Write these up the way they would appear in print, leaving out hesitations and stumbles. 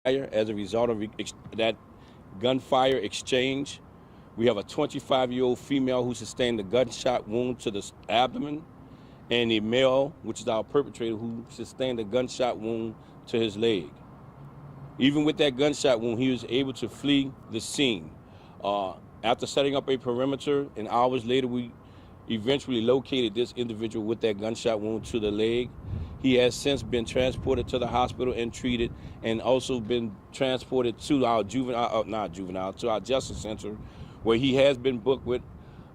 as a result of that gunfire exchange. We have a 25-year-old female who sustained a gunshot wound to the abdomen, and a male, which is our perpetrator, who sustained a gunshot wound to his leg. Even with that gunshot wound, he was able to flee the scene. After setting up a perimeter, and hours later, we eventually located this individual with that gunshot wound to the leg. He has since been transported to the hospital and treated, and also been transported to our to our justice center, where he has been booked with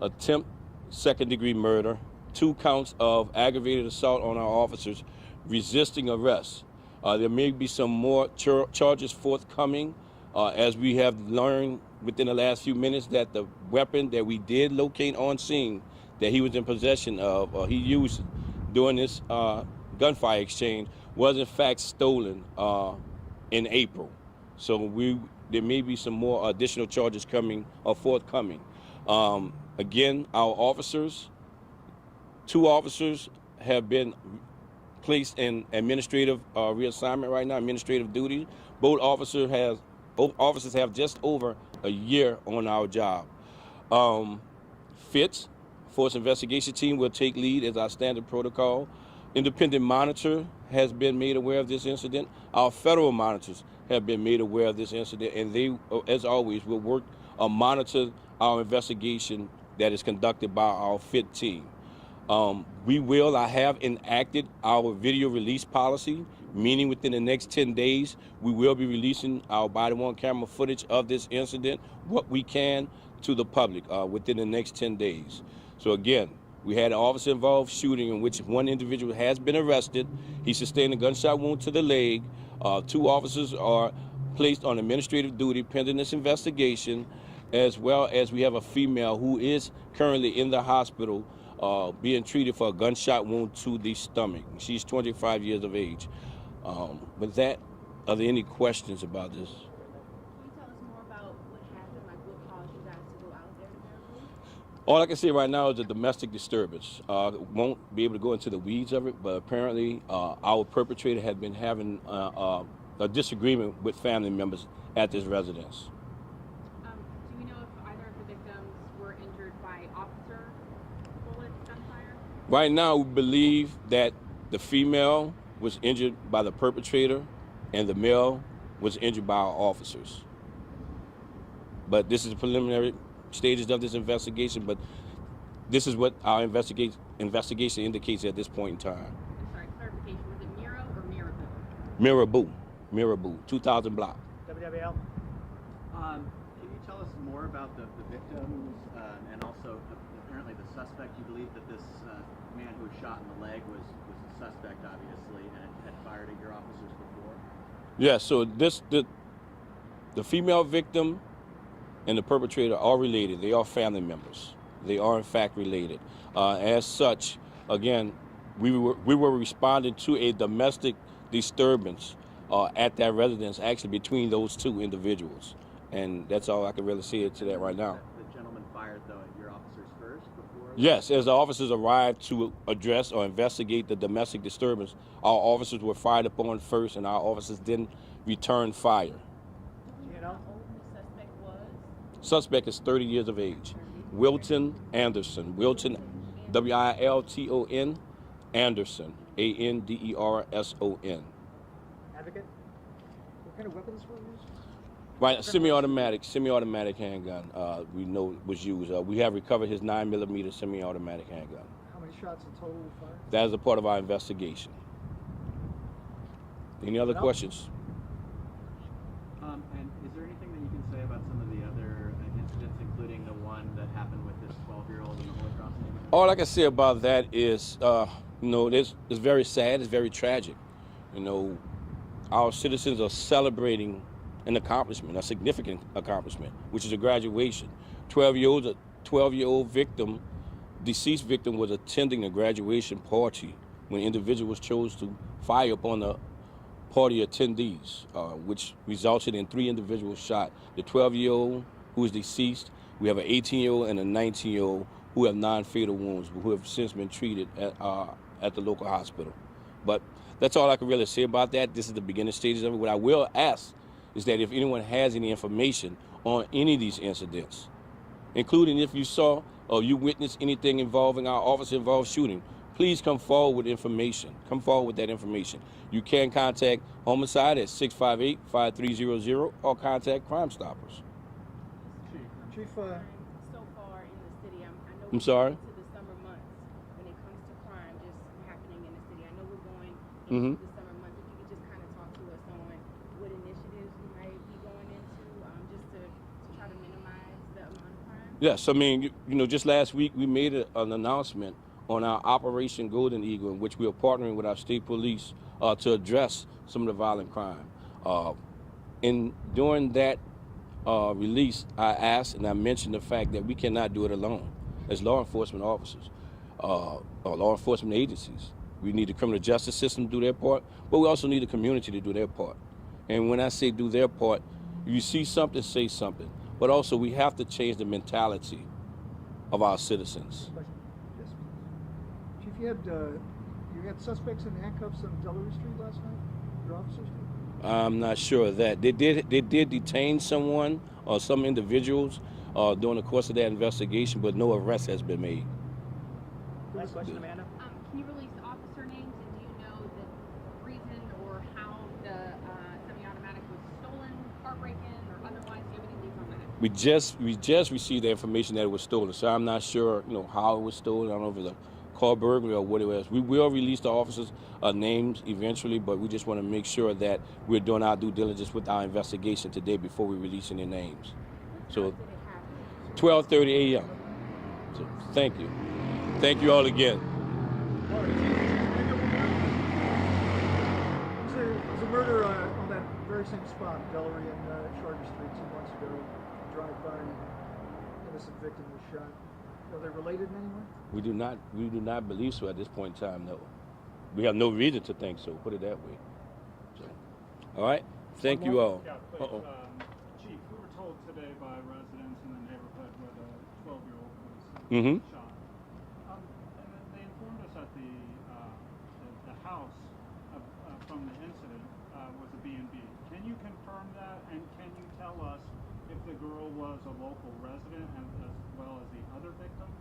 attempt second-degree murder, 2 counts of aggravated assault on our officers, resisting arrest. There may be some more charges forthcoming, as we have learned within the last few minutes that the weapon that we did locate on scene that he was in possession of, or he used during this gunfire exchange, was in fact stolen in April. So there may be some more additional charges coming or forthcoming. Again, our officers, 2 officers have been placed in administrative reassignment right now, administrative duty. Both officers have just over a year on our job. FITS, Force Investigation Team, will take lead as our standard protocol. Independent monitor has been made aware of this incident. Our federal monitors have been made aware of this incident, and they, as always, will work or monitor our investigation that is conducted by our FIT team. I have enacted our video release policy, meaning within the next 10 days, we will be releasing our body-worn camera footage of this incident, what we can, to the public within the next 10 days. So again, we had an officer-involved shooting in which 1 individual has been arrested. He sustained a gunshot wound to the leg. 2 officers are placed on administrative duty pending this investigation, as well as we have a female who is currently in the hospital being treated for a gunshot wound to the stomach. She's 25 years of age. With that, are there any questions about this? Can you tell us more about what happened, like what caused you guys to go out there to verify? All I can say right now is a domestic disturbance. Won't be able to go into the weeds of it, but apparently our perpetrator had been having a disagreement with family members at this residence. Do we know if either of the victims were injured by officer bullet gunfire? Right now, we believe that the female was injured by the perpetrator and the male was injured by our officers. But this is the preliminary stages of this investigation, but this is what our investigation indicates at this point in time. I'm sorry, clarification, was it Miro or Mirabu, 2000 block. WWL. Can you tell us more about the victims and also apparently the suspect? You believe that this man who was shot in the leg was a suspect, obviously, and had fired at your officers before? Yeah, so the female victim and the perpetrator are related. They are family members. They are in fact related. As such, again, we were responding to a domestic disturbance at that residence, actually between those 2 individuals, and that's all I can really say to that right now. The gentleman fired though at your officers first before? Yes, as the officers arrived to address or investigate the domestic disturbance, our officers were fired upon first, and our officers didn't return fire. Do you know how old the suspect was? Suspect is 30 years of age. Wilton Anderson. Wilton, Wilton Anderson, Anderson. Advocate? What kind of weapons were used? Right, semi-automatic handgun. We know was used. We have recovered his 9mm semi-automatic handgun. How many shots in total were fired? That is a part of our investigation. Any other questions? And is there anything that you can say about some of the other incidents, including the one that happened with this 12-year-old in the Holy Cross neighborhood? All I can say about that is, it's very sad. It's very tragic. Our citizens are celebrating an accomplishment, a significant accomplishment, which is a graduation. 12-year-old victim, deceased victim, was attending a graduation party when individuals chose to fire upon the party attendees, which resulted in 3 individuals shot. The 12-year-old, who is deceased, we have an 18-year-old and a 19-year-old who have non-fatal wounds, who have since been treated at the local hospital. But that's all I can really say about that. This is the beginning stages of it. What I will ask is that if anyone has any information on any of these incidents, including if you saw or you witnessed anything involving our officer-involved shooting, please come forward with information. Come forward with that information. You can contact Homicide at 658-5300 or contact Crime Stoppers. Chief, So far in the city, I know I'm we're sorry? going into the summer months when it comes to crime just happening in the city. I know we're going Mhm. into the summer months. If you could just kind of talk to us on what initiatives we might be going into, just to try to minimize the amount of crime. Yes, I mean, you know, just last week we made an announcement on our Operation Golden Eagle, in which we are partnering with our state police to address some of the violent crime. During that release, I asked and I mentioned the fact that we cannot do it alone as law enforcement officers or law enforcement agencies. We need the criminal justice system to do their part, but we also need the community to do their part. And when I say do their part, you see something, say something. But also we have to change the mentality of our citizens. question. Yes, please. Chief, you had suspects in handcuffs on Delaware Street last night? Your officers did? I'm not sure of that. They did detain someone or some individuals during the course of that investigation, but no arrest has been made. Last question, Amanda. Can you release the officer names, and do you know the reason or how the semi-automatic was stolen, car break-in, or otherwise? Do you have any leads on that? We just received the information that it was stolen, so I'm not sure, you know, how it was stolen. I don't know if it was a car burglary or what it was. We will release the officers' names eventually, but we just want to make sure that we're doing our due diligence with our investigation today before we release any names. So, Did it happen? 12:30 a.m. So, thank you. Thank you all again. All right, Chief, there's a murder on that very same spot, Delaware and Charter Street 2 months ago. Drive-by, innocent victim was shot. Are they related in any way? We do not believe so at this point in time, no. We have no reason to think so, put it that way. So, all right, thank you all. Yeah, please. Uh-oh. Chief, we were told today by residents in the neighborhood where the 12-year-old was Mhm. shot. And then they informed us that the house from the incident was a B&B. Can you confirm that, and can you tell us if the girl was a local resident as well as the other victims,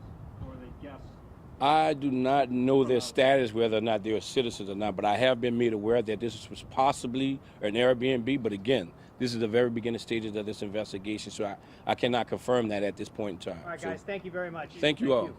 or are they guests? I do not know their status, whether or not they're citizens or not, but I have been made aware that this was possibly an Airbnb. But again, this is the very beginning stages of this investigation, so I cannot confirm that at this point in time. All right, So, guys, thank you very much. thank you all.